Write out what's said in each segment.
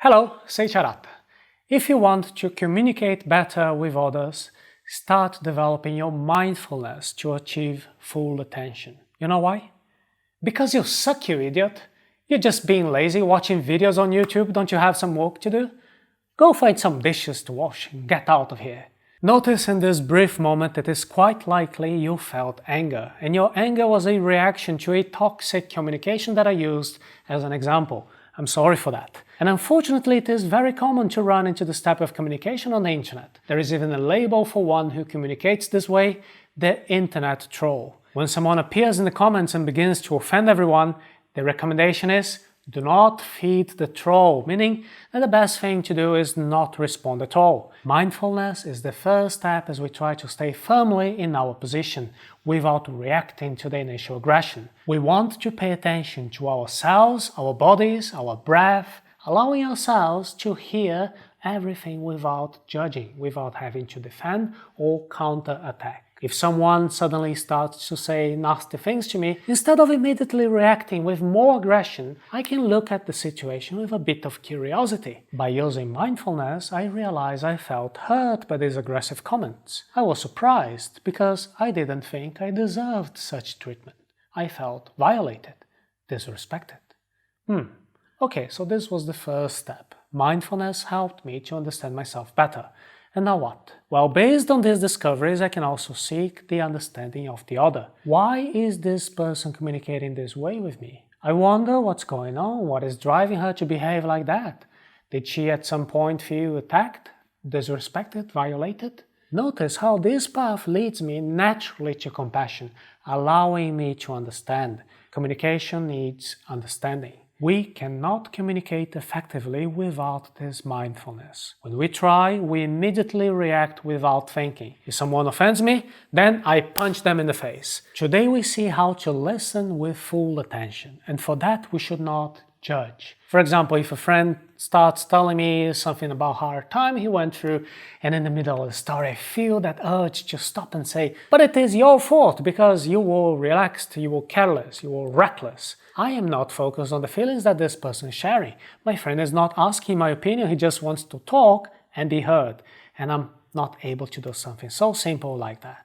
Hello, sei Charat. If you want to communicate better with others, start developing your mindfulness to achieve full attention. You know why? Because you suck, you idiot. You're just being lazy watching videos on YouTube, don't you have some work to do? Go find some dishes to wash and get out of here. Notice in this brief moment it is quite likely you felt anger, and your anger was a reaction to a toxic communication that I used as an example. I'm sorry for that. And unfortunately, it is very common to run into this type of communication on the internet. There is even a label for one who communicates this way, the internet troll. When someone appears in the comments and begins to offend everyone, the recommendation is, do not feed the troll, meaning that the best thing to do is not respond at all. Mindfulness is the first step as we try to stay firmly in our position without reacting to the initial aggression. We want to pay attention to ourselves, our bodies, our breath, allowing ourselves to hear everything without judging, without having to defend or counter-attack. If someone suddenly starts to say nasty things to me, instead of immediately reacting with more aggression, I can look at the situation with a bit of curiosity. By using mindfulness, I realized I felt hurt by these aggressive comments. I was surprised because I didn't think I deserved such treatment. I felt violated, disrespected. Okay, so this was the first step. Mindfulness helped me to understand myself better. And now what? Well, based on these discoveries, I can also seek the understanding of the other. Why is this person communicating this way with me? I wonder what's going on, what is driving her to behave like that? Did she at some point feel attacked, disrespected, violated? Notice how this path leads me naturally to compassion, allowing me to understand. Communication needs understanding. We cannot communicate effectively without this mindfulness. When we try, we immediately react without thinking. If someone offends me, then I punch them in the face. Today we see how to listen with full attention, and for that we should not judge. For example, if a friend starts telling me something about how hard time he went through, and in the middle of the story I feel that urge to stop and say, but it is your fault because you were relaxed, you were careless, you were reckless. I am not focused on the feelings that this person is sharing. My friend is not asking my opinion, he just wants to talk and be heard. And I'm not able to do something so simple like that.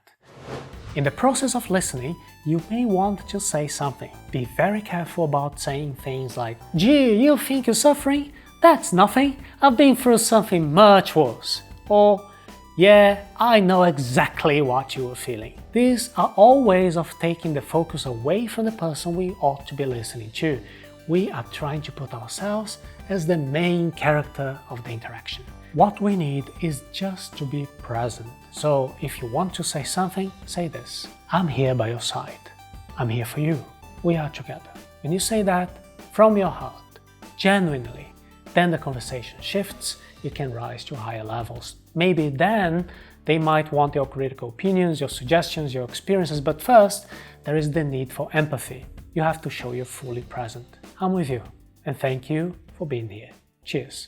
In the process of listening, you may want to say something. Be very careful about saying things like, gee, you think you're suffering? That's nothing. I've been through something much worse. Or, yeah, I know exactly what you were feeling. These are all ways of taking the focus away from the person we ought to be listening to. We are trying to put ourselves as the main character of the interaction. What we need is just to be present. So if you want to say something, say this. I'm here by your side. I'm here for you. We are together. When you say that from your heart, genuinely, then the conversation shifts, you can rise to higher levels. Maybe then they might want your critical opinions, your suggestions, your experiences, but first, there is the need for empathy. You have to show you're fully present. I'm with you, and thank you for being here. Cheers.